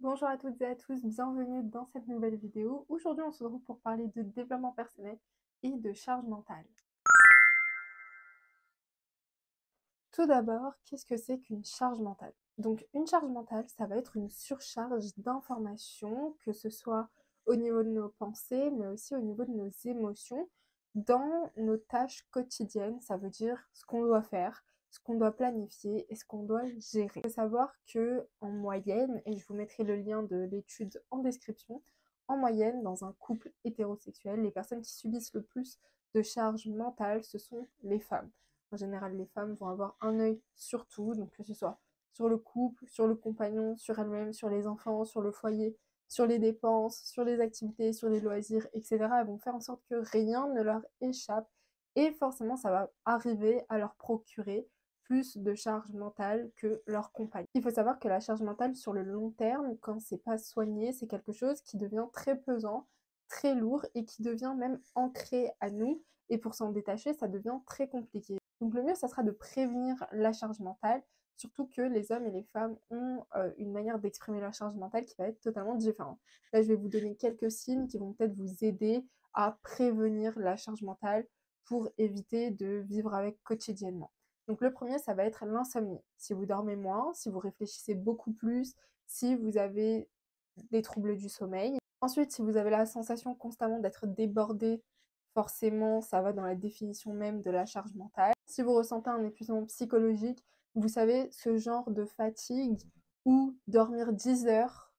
Bonjour à toutes et à tous, bienvenue dans cette nouvelle vidéo. Aujourd'hui, on se retrouve pour parler de développement personnel et de charge mentale. Tout d'abord, qu'est-ce que c'est qu'une charge mentale? Donc, une charge mentale, ça va être une surcharge d'informations, que ce soit au niveau de nos pensées, mais aussi au niveau de nos émotions, dans nos tâches quotidiennes. Ça veut dire ce qu'on doit faire, ce qu'on doit planifier et ce qu'on doit gérer. Il faut savoir que en moyenne, et je vous mettrai le lien de l'étude en description, en moyenne, dans un couple hétérosexuel, les personnes qui subissent le plus de charge mentale, ce sont les femmes. En général, les femmes vont avoir un œil sur tout, donc que ce soit sur le couple, sur le compagnon, sur elles-mêmes, sur les enfants, sur le foyer, sur les dépenses, sur les activités, sur les loisirs, etc. Elles vont faire en sorte que rien ne leur échappe et forcément, ça va arriver à leur procurer plus de charge mentale que leur compagnon. Il faut savoir que la charge mentale sur le long terme, quand c'est pas soigné, c'est quelque chose qui devient très pesant, très lourd et qui devient même ancré à nous. Et pour s'en détacher, ça devient très compliqué. Donc le mieux, ça sera de prévenir la charge mentale, surtout que les hommes et les femmes ont une manière d'exprimer leur charge mentale qui va être totalement différente. Là, je vais vous donner quelques signes qui vont peut-être vous aider à prévenir la charge mentale pour éviter de vivre avec quotidiennement. Donc le premier, ça va être l'insomnie. Si vous dormez moins, si vous réfléchissez beaucoup plus, si vous avez des troubles du sommeil. Ensuite, si vous avez la sensation constamment d'être débordé, forcément, ça va dans la définition même de la charge mentale. Si vous ressentez un épuisement psychologique, vous savez, ce genre de fatigue ou dormir 10 heures,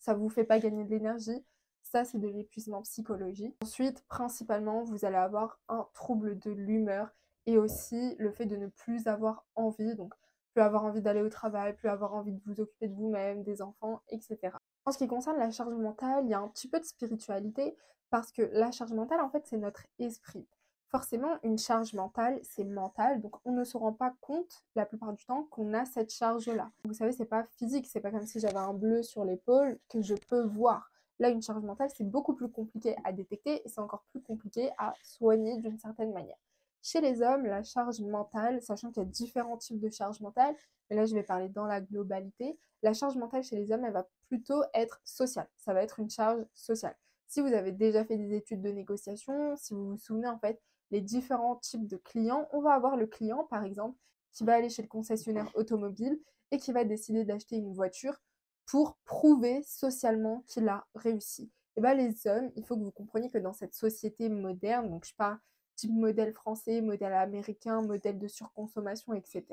ça vous fait pas gagner de l'énergie, ça c'est de l'épuisement psychologique. Ensuite, principalement, vous allez avoir un trouble de l'humeur et aussi le fait de ne plus avoir envie, donc plus avoir envie d'aller au travail, plus avoir envie de vous occuper de vous-même, des enfants, etc. En ce qui concerne la charge mentale, il y a un petit peu de spiritualité parce que la charge mentale, en fait, c'est notre esprit. Forcément, une charge mentale, c'est mental, donc on ne se rend pas compte la plupart du temps qu'on a cette charge-là. Vous savez, c'est pas physique, c'est pas comme si j'avais un bleu sur l'épaule que je peux voir. Là, une charge mentale, c'est beaucoup plus compliqué à détecter et c'est encore plus compliqué à soigner d'une certaine manière. Chez les hommes, la charge mentale, sachant qu'il y a différents types de charge mentale, mais là je vais parler dans la globalité, la charge mentale chez les hommes, elle va plutôt être sociale. Ça va être une charge sociale. Si vous avez déjà fait des études de négociation, si vous vous souvenez en fait les différents types de clients, on va avoir le client par exemple qui va aller chez le concessionnaire automobile et qui va décider d'acheter une voiture pour prouver socialement qu'il a réussi. Et bien les hommes, il faut que vous compreniez que dans cette société moderne, donc je parle type modèle français, modèle américain, modèle de surconsommation, etc.,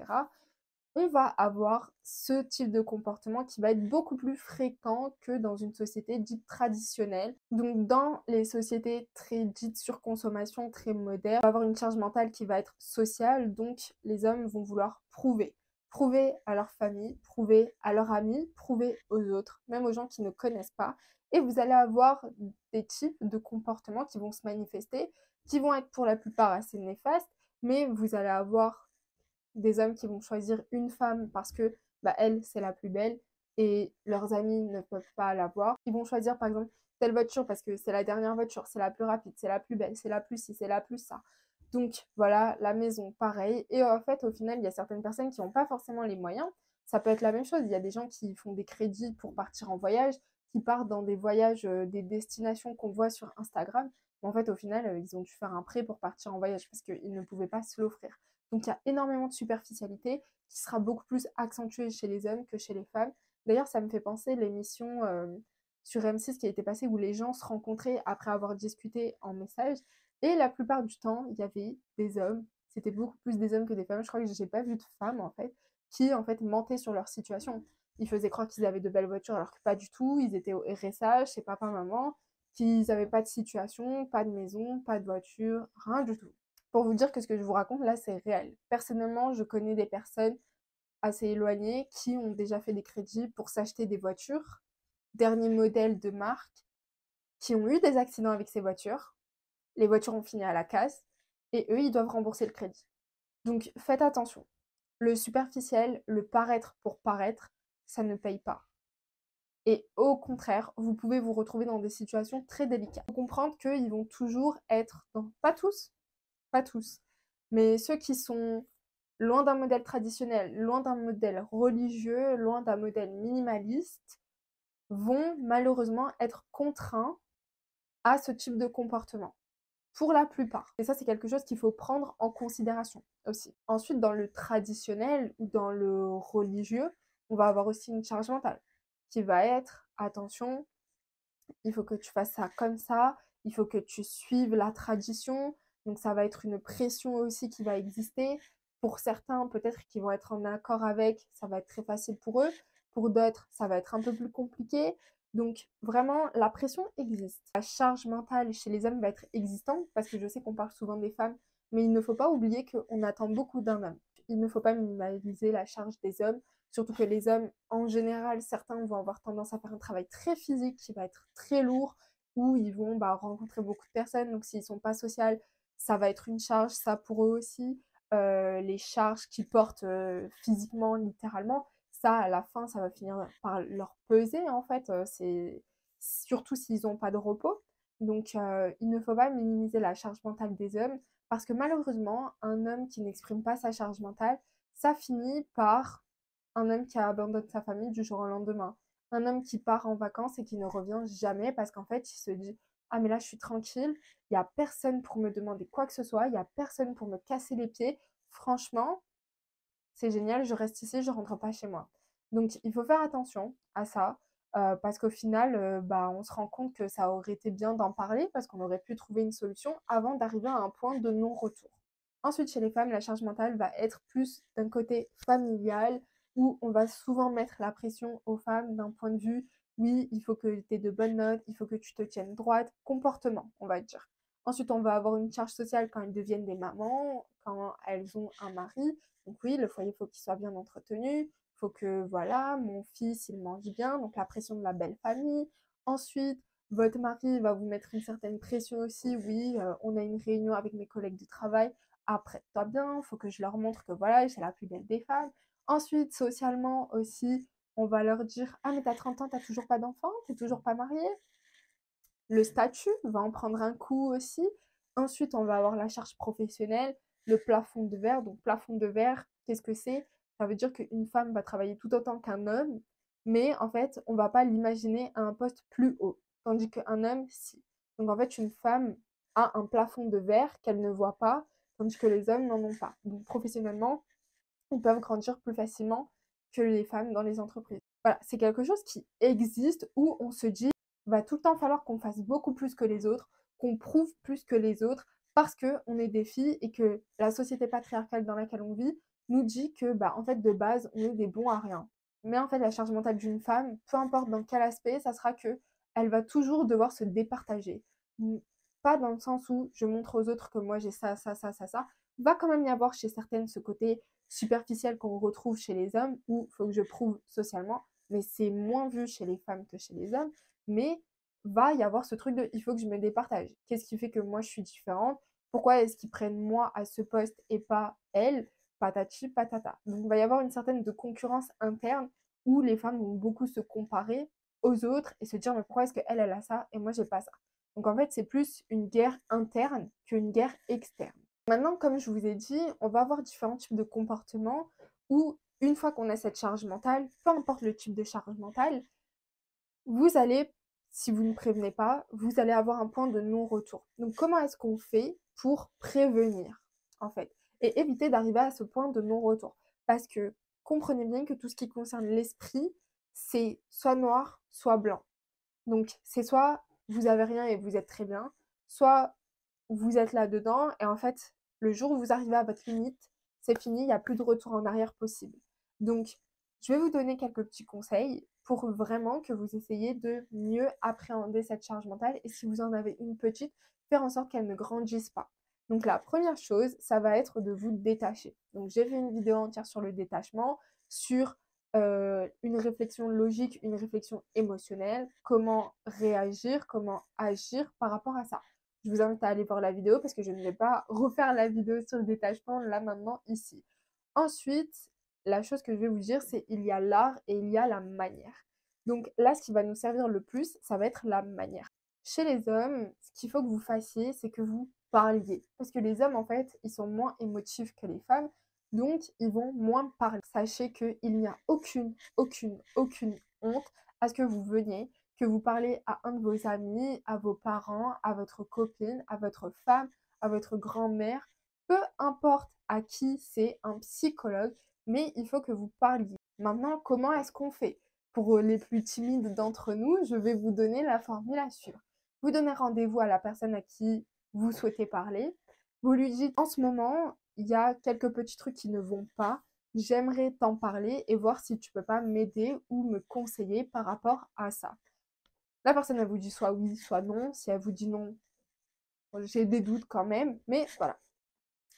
on va avoir ce type de comportement qui va être beaucoup plus fréquent que dans une société dite traditionnelle. Donc dans les sociétés très dites surconsommation, très modernes, on va avoir une charge mentale qui va être sociale, donc les hommes vont vouloir prouver. Prouver à leur famille, prouver à leurs amis, prouver aux autres, même aux gens qui ne connaissent pas. Et vous allez avoir des types de comportements qui vont se manifester, qui vont être pour la plupart assez néfastes, mais vous allez avoir des hommes qui vont choisir une femme parce que bah, elle, c'est la plus belle et leurs amis ne peuvent pas l'avoir. Ils vont choisir par exemple telle voiture parce que c'est la dernière voiture, c'est la plus rapide, c'est la plus belle, c'est la plus ci, c'est la plus ça. Donc voilà, la maison, pareil. Et en fait, au final, il y a certaines personnes qui n'ont pas forcément les moyens. Ça peut être la même chose. Il y a des gens qui font des crédits pour partir en voyage, qui partent dans des voyages, des destinations qu'on voit sur Instagram. Mais en fait, au final, ils ont dû faire un prêt pour partir en voyage parce qu'ils ne pouvaient pas se l'offrir. Donc il y a énormément de superficialité qui sera beaucoup plus accentuée chez les hommes que chez les femmes. D'ailleurs, ça me fait penser l'émission sur M6 qui a été passée où les gens se rencontraient après avoir discuté en message. Et la plupart du temps, il y avait des hommes, c'était beaucoup plus des hommes que des femmes. Je crois que j'ai pas vu de femmes en fait, qui en fait mentaient sur leur situation. Ils faisaient croire qu'ils avaient de belles voitures alors que pas du tout. Ils étaient au RSA chez papa, maman, qu'ils n'avaient pas de situation, pas de maison, pas de voiture, rien du tout. Pour vous dire que ce que je vous raconte là, c'est réel. Personnellement, je connais des personnes assez éloignées qui ont déjà fait des crédits pour s'acheter des voitures, dernier modèle de marque, qui ont eu des accidents avec ces voitures. Les voitures ont fini à la casse et eux, ils doivent rembourser le crédit. Donc faites attention. Le superficiel, le paraître pour paraître, ça ne paye pas. Et au contraire, vous pouvez vous retrouver dans des situations très délicates. Il faut comprendre qu'ils vont toujours être, pas tous, pas tous, mais ceux qui sont loin d'un modèle traditionnel, loin d'un modèle religieux, loin d'un modèle minimaliste, vont malheureusement être contraints à ce type de comportement. Pour la plupart. Et ça, c'est quelque chose qu'il faut prendre en considération aussi. Ensuite, dans le traditionnel ou dans le religieux, on va avoir aussi une charge mentale qui va être, attention, il faut que tu fasses ça comme ça, il faut que tu suives la tradition. Donc ça va être une pression aussi qui va exister. Pour certains, peut-être qu'ils vont être en accord avec, ça va être très facile pour eux. Pour d'autres, ça va être un peu plus compliqué. Donc vraiment, la pression existe. La charge mentale chez les hommes va être existante parce que je sais qu'on parle souvent des femmes, mais il ne faut pas oublier qu'on attend beaucoup d'un homme. Il ne faut pas minimaliser la charge des hommes. Surtout que les hommes, en général, certains vont avoir tendance à faire un travail très physique qui va être très lourd, où ils vont rencontrer beaucoup de personnes. Donc s'ils ne sont pas sociaux, ça va être une charge, ça pour eux aussi. Les charges qu'ils portent physiquement, littéralement, ça, à la fin, ça va finir par leur peser, en fait. C'est surtout s'ils n'ont pas de repos. Donc, il ne faut pas minimiser la charge mentale des hommes, parce que malheureusement, un homme qui n'exprime pas sa charge mentale, ça finit par un homme qui abandonne sa famille du jour au lendemain. Un homme qui part en vacances et qui ne revient jamais parce qu'en fait, il se dit: ah, mais là, je suis tranquille, il n'y a personne pour me demander quoi que ce soit, il n'y a personne pour me casser les pieds. Franchement, c'est génial, je reste ici, je rentre pas chez moi. Donc, il faut faire attention à ça. Parce qu'au final, on se rend compte que ça aurait été bien d'en parler parce qu'on aurait pu trouver une solution avant d'arriver à un point de non-retour. Ensuite, chez les femmes, la charge mentale va être plus d'un côté familial, où on va souvent mettre la pression aux femmes d'un point de vue, oui, il faut que tu aies de bonnes notes, il faut que tu te tiennes droite, comportement, on va dire. Ensuite, on va avoir une charge sociale quand elles deviennent des mamans, quand elles ont un mari. Donc oui, le foyer, il faut qu'il soit bien entretenu, il faut que, voilà, mon fils, il mange bien, donc la pression de la belle famille. Ensuite, votre mari va vous mettre une certaine pression aussi, oui, on a une réunion avec mes collègues du travail, apprête-toi bien, il faut que je leur montre que voilà, c'est la plus belle des femmes. Ensuite, socialement aussi, on va leur dire: ah, mais t'as 30 ans, t'as toujours pas d'enfant, t'es toujours pas marié. Le statut va en prendre un coup aussi. Ensuite, on va avoir la charge professionnelle, le plafond de verre. Donc, plafond de verre, qu'est-ce que c'est? Ça veut dire qu'une femme va travailler tout autant qu'un homme, mais en fait, on ne va pas l'imaginer à un poste plus haut, tandis qu'un homme, si. Donc, en fait, une femme a un plafond de verre qu'elle ne voit pas, tandis que les hommes n'en ont pas. Donc, professionnellement, ils peuvent grandir plus facilement que les femmes dans les entreprises. Voilà, c'est quelque chose qui existe où on se dit: va tout le temps falloir qu'on fasse beaucoup plus que les autres, qu'on prouve plus que les autres, parce qu'on est des filles et que la société patriarcale dans laquelle on vit nous dit que, en fait, de base, on est des bons à rien. Mais en fait, la charge mentale d'une femme, peu importe dans quel aspect, ça sera que elle va toujours devoir se départager. Pas dans le sens où je montre aux autres que moi j'ai ça, ça, ça, ça, ça. Il va quand même y avoir chez certaines ce côté superficiel qu'on retrouve chez les hommes, où il faut que je prouve socialement, mais c'est moins vu chez les femmes que chez les hommes. Mais va y avoir ce truc de il faut que je me départage. Qu'est-ce qui fait que moi je suis différente? Pourquoi est-ce qu'ils prennent moi à ce poste et pas elle? Patati patata. Donc il va y avoir une certaine de concurrence interne où les femmes vont beaucoup se comparer aux autres et se dire mais pourquoi est-ce qu'elle elle a ça et moi j'ai pas ça. Donc en fait c'est plus une guerre interne qu'une guerre externe. Maintenant, comme je vous ai dit, on va avoir différents types de comportements où, une fois qu'on a cette charge mentale, peu importe le type de charge mentale, vous allez, si vous ne prévenez pas, vous allez avoir un point de non-retour. Donc, comment est-ce qu'on fait pour prévenir, en fait, et éviter d'arriver à ce point de non-retour? Parce que comprenez bien que tout ce qui concerne l'esprit, c'est soit noir, soit blanc. Donc, c'est soit vous avez rien et vous êtes très bien, soit vous êtes là-dedans et en fait, le jour où vous arrivez à votre limite, c'est fini, il n'y a plus de retour en arrière possible. Donc, je vais vous donner quelques petits conseils pour vraiment que vous essayiez de mieux appréhender cette charge mentale et si vous en avez une petite, faire en sorte qu'elle ne grandisse pas. Donc, la première chose, ça va être de vous détacher. Donc, j'ai fait une vidéo entière sur le détachement, sur une réflexion logique, une réflexion émotionnelle, comment réagir, comment agir par rapport à ça. Je vous invite à aller voir la vidéo parce que je ne vais pas refaire la vidéo sur le détachement là maintenant ici. Ensuite, la chose que je vais vous dire, c'est il y a l'art et il y a la manière. Donc là, ce qui va nous servir le plus, ça va être la manière. Chez les hommes, ce qu'il faut que vous fassiez, c'est que vous parliez. Parce que les hommes, en fait, ils sont moins émotifs que les femmes. Donc, ils vont moins parler. Sachez qu'il n'y a aucune honte à ce que vous veniez, que vous parlez à un de vos amis, à vos parents, à votre copine, à votre femme, à votre grand-mère, peu importe à qui c'est un psychologue, mais il faut que vous parliez. Maintenant, comment est-ce qu'on fait? Pour les plus timides d'entre nous, je vais vous donner la formule à suivre. Vous donnez rendez-vous à la personne à qui vous souhaitez parler. Vous lui dites, en ce moment, il y a quelques petits trucs qui ne vont pas. J'aimerais t'en parler et voir si tu peux pas m'aider ou me conseiller par rapport à ça. La personne, elle vous dit soit oui, soit non. Si elle vous dit non, j'ai des doutes quand même, mais voilà,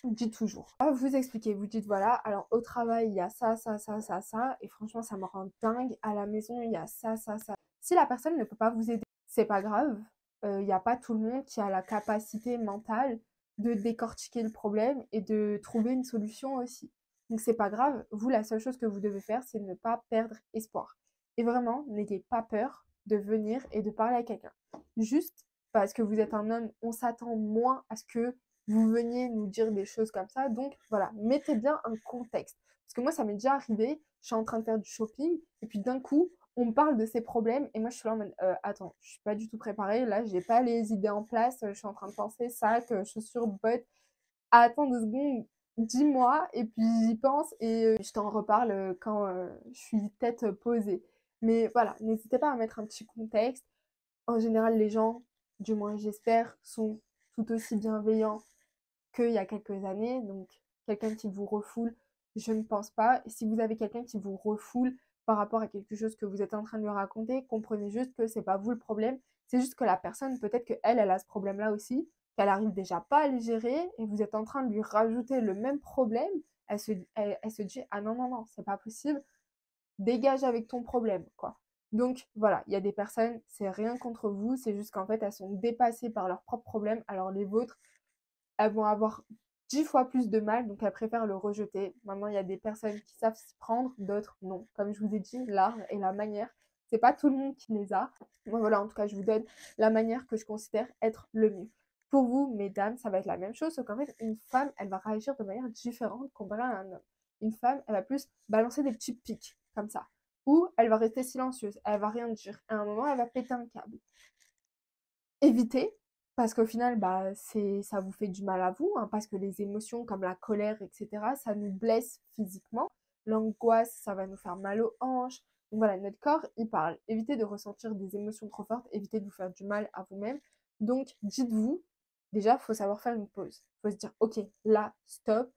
dites toujours. Vous expliquez, vous dites voilà, alors au travail, il y a ça, ça, ça, ça, ça, et franchement, ça me rend dingue. À la maison, il y a ça, ça, ça. Si la personne ne peut pas vous aider, c'est pas grave. Il n'y a pas tout le monde qui a la capacité mentale de décortiquer le problème et de trouver une solution aussi. Donc c'est pas grave. Vous, la seule chose que vous devez faire, c'est ne pas perdre espoir. Et vraiment, n'ayez pas peur de venir et de parler à quelqu'un. Juste parce que vous êtes un homme, on s'attend moins à ce que vous veniez nous dire des choses comme ça. Donc voilà, mettez bien un contexte. Parce que moi, ça m'est déjà arrivé, je suis en train de faire du shopping, et puis d'un coup, on me parle de ces problèmes, et moi je suis là en mode, attends, je suis pas du tout préparée, là, j'ai pas les idées en place, je suis en train de penser sac, chaussures, bottes. Attends 2 secondes, dis-moi, et puis j'y pense, et je t'en reparle quand je suis tête posée. Mais voilà, n'hésitez pas à mettre un petit contexte. En général, les gens, du moins j'espère, sont tout aussi bienveillants qu'il y a quelques années. Donc, quelqu'un qui vous refoule, je ne pense pas. Et si vous avez quelqu'un qui vous refoule par rapport à quelque chose que vous êtes en train de lui raconter, comprenez juste que c'est pas vous le problème. C'est juste que la personne, peut-être qu'elle, elle a ce problème-là aussi, qu'elle arrive déjà pas à le gérer et vous êtes en train de lui rajouter le même problème. Elle se dit, ah non, non, non, c'est pas possible, dégage avec ton problème, quoi. Donc voilà, il y a des personnes, c'est rien contre vous, c'est juste qu'en fait, elles sont dépassées par leurs propres problèmes, alors les vôtres, elles vont avoir 10 fois plus de mal, donc elles préfèrent le rejeter. Maintenant, il y a des personnes qui savent s'y prendre, d'autres non. Comme je vous ai dit, l'art et la manière, c'est pas tout le monde qui les a. Moi, voilà, en tout cas, je vous donne la manière que je considère être le mieux. Pour vous, mesdames, ça va être la même chose, sauf qu'en fait, une femme, elle va réagir de manière différente comparée à un homme. Une femme, elle va plus balancer des petits pics, comme ça. Ou elle va rester silencieuse, elle va rien dire. À un moment, elle va péter un câble. Évitez, parce qu'au final, bah, ça vous fait du mal à vous, hein, parce que les émotions comme la colère, etc., ça nous blesse physiquement. L'angoisse, ça va nous faire mal aux hanches. Donc voilà, notre corps, il parle. Évitez de ressentir des émotions trop fortes, évitez de vous faire du mal à vous-même. Donc, dites-vous, déjà, il faut savoir faire une pause. Il faut se dire, ok, là, stop,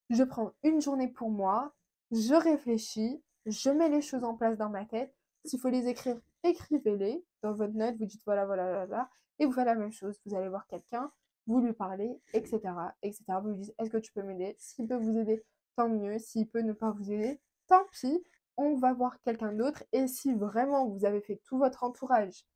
je prends une journée pour moi, je réfléchis, je mets les choses en place dans ma tête. S'il faut les écrire, écrivez-les dans votre note, vous dites voilà, voilà, voilà, voilà, et vous faites la même chose. Vous allez voir quelqu'un, vous lui parlez, etc., etc. Vous lui dites, est-ce que tu peux m'aider? S'il peut vous aider, tant mieux. S'il peut ne pas vous aider, tant pis. On va voir quelqu'un d'autre. Et si vraiment vous avez fait tout votre entourage,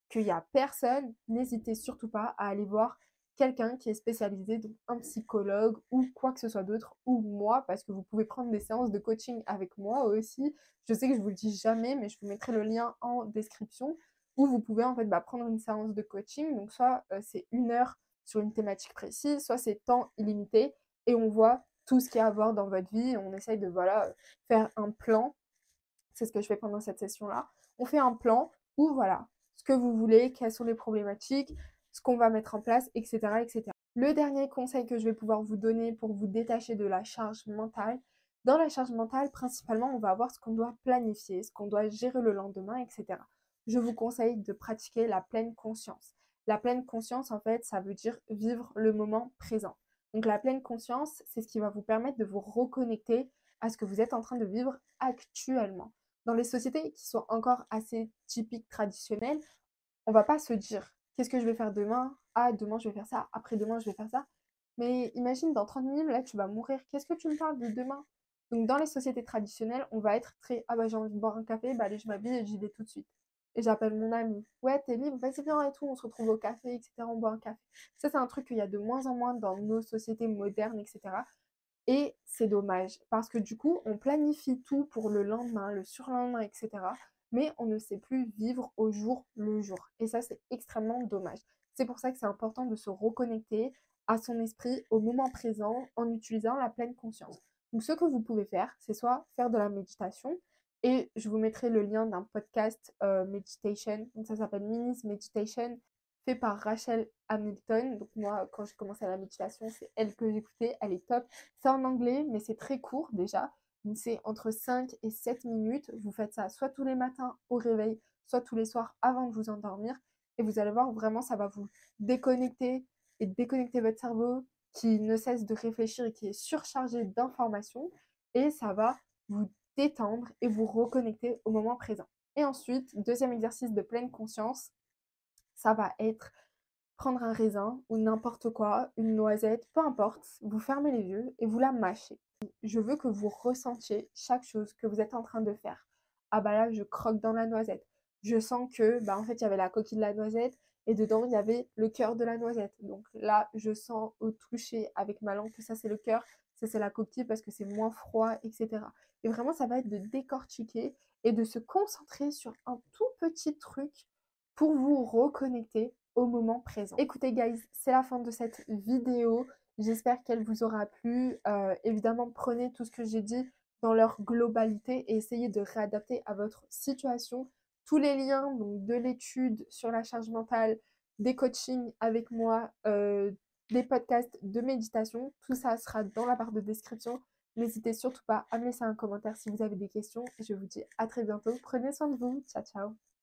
qu'il n'y a personne, n'hésitez surtout pas à aller voir quelqu'un qui est spécialisé, donc un psychologue ou quoi que ce soit d'autre, ou moi, parce que vous pouvez prendre des séances de coaching avec moi aussi. Je sais que je vous le dis jamais, mais je vous mettrai le lien en description, où vous pouvez en fait prendre une séance de coaching. Donc soit c'est 1 heure sur une thématique précise, soit c'est temps illimité, et on voit tout ce qu'il y a à voir dans votre vie, et on essaye de voilà, faire un plan. C'est ce que je fais pendant cette session-là. On fait un plan où voilà, ce que vous voulez, quelles sont les problématiques, ce qu'on va mettre en place, etc., etc. Le dernier conseil que je vais pouvoir vous donner pour vous détacher de la charge mentale, dans la charge mentale, principalement, on va avoir ce qu'on doit planifier, ce qu'on doit gérer le lendemain, etc. Je vous conseille de pratiquer la pleine conscience. La pleine conscience, en fait, ça veut dire vivre le moment présent. Donc la pleine conscience, c'est ce qui va vous permettre de vous reconnecter à ce que vous êtes en train de vivre actuellement. Dans les sociétés qui sont encore assez typiques, traditionnelles, on va pas se dire qu'est-ce que je vais faire demain? Ah, demain je vais faire ça, après-demain je vais faire ça. Mais imagine dans 30 minutes, là tu vas mourir. Qu'est-ce que tu me parles de demain? Donc dans les sociétés traditionnelles, on va être très ah bah j'ai envie de boire un café, bah allez je m'habille et j'y vais tout de suite. Et j'appelle mon ami. Ouais, t'es libre, vas-y viens et tout, on se retrouve au café, etc. On boit un café. Ça c'est un truc qu'il y a de moins en moins dans nos sociétés modernes, etc. Et c'est dommage parce que du coup, on planifie tout pour le lendemain, le surlendemain, etc. Mais on ne sait plus vivre au jour le jour. Et ça, c'est extrêmement dommage. C'est pour ça que c'est important de se reconnecter à son esprit au moment présent en utilisant la pleine conscience. Donc, ce que vous pouvez faire, c'est soit faire de la méditation Et je vous mettrai le lien d'un podcast meditation. Donc ça s'appelle Minis Meditation, fait par Rachel Hamilton. Donc moi, quand j'ai commencé la méditation, c'est elle que j'écoutais. Elle est top. C'est en anglais, mais c'est très court déjà. Donc c'est entre 5 et 7 minutes. Vous faites ça soit tous les matins au réveil, soit tous les soirs avant de vous endormir. Et vous allez voir, vraiment, ça va vous déconnecter et déconnecter votre cerveau qui ne cesse de réfléchir et qui est surchargé d'informations. Et ça va vous détendre et vous reconnecter au moment présent. Et ensuite, deuxième exercice de pleine conscience, ça va être prendre un raisin ou n'importe quoi, une noisette, peu importe, vous fermez les yeux et vous la mâchez. Je veux que vous ressentiez chaque chose que vous êtes en train de faire. Ah bah là, je croque dans la noisette. Je sens que, bah en fait, il y avait la coquille de la noisette et dedans, il y avait le cœur de la noisette. Donc là, je sens au toucher avec ma langue que ça, c'est le cœur, ça, c'est la coquille parce que c'est moins froid, etc. Et vraiment, ça va être de décortiquer et de se concentrer sur un tout petit truc pour vous reconnecter au moment présent. Écoutez guys, c'est la fin de cette vidéo. J'espère qu'elle vous aura plu. Évidemment, prenez tout ce que j'ai dit dans leur globalité et essayez de réadapter à votre situation. Tous les liens donc, de l'étude sur la charge mentale, des coachings avec moi, des podcasts de méditation, tout ça sera dans la barre de description. N'hésitez surtout pas à me laisser un commentaire si vous avez des questions. Je vous dis à très bientôt. Prenez soin de vous. Ciao, ciao.